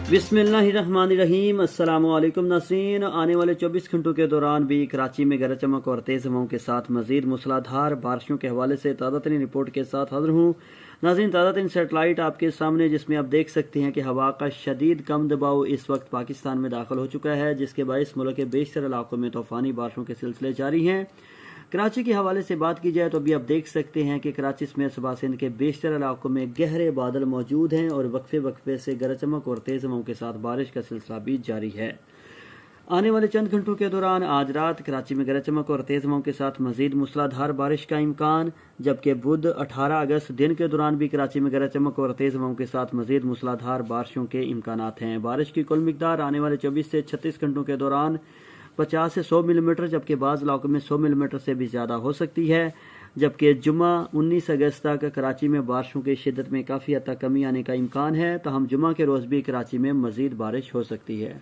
बिस्मिल्लाहिर्रहमानिर्रहीम। अस्सलामु अलैकुम नाज़रीन। आने वाले 24 घंटों के दौरान भी कराची में गरज चमक और तेज़ हवाओं के साथ मज़ीद मूसलाधार बारिशों के हवाले से ताज़ा तरीन रिपोर्ट के साथ हाजिर हूँ। नाज़रीन, ताज़ा तरीन सेटेलाइट आपके सामने, जिसमें आप देख सकते हैं कि हवा का शदीद कम दबाव इस वक्त पाकिस्तान में दाखिल हो चुका है, जिसके बायस मुल्क के बेशतर इलाकों में तूफ़ानी बारिशों के सिलसिले जारी हैं। कराची के हवाले से बात की जाए तो अभी आप देख सकते हैं कि कराची में सुबह सिंध के बेशतर इलाकों में गहरे बादल मौजूद हैं और वक्फे वक्फे से गरज चमक और तेज़ हवाओं के साथ बारिश का सिलसिला भी जारी है। आने वाले चंद घंटों के दौरान आज रात कराची में गरज चमक और तेज़ हवाओं के साथ मजीद मूसलाधार बारिश का इम्कान, जबकि बुध 18 अगस्त दिन के दौरान भी कराची में गरज चमक और तेज़ हवाओं के साथ मजीद मूसलाधार बारिशों के इम्कानात हैं। बारिश की कुल मिकदार आने वाले 24 से 36 घंटों के दौरान 50 से 100 मिलीमीटर, जबकि बाज़ इलाकों में 100 मिलीमीटर से भी ज़्यादा हो सकती है। जबकि जुमा 19 अगस्त तक कराची में बारिशों की शिद्दत में काफ़ी हद तक कमी आने का इम्कान है, तहम जुमा के रोज़ भी कराची में मज़ीद बारिश हो सकती है।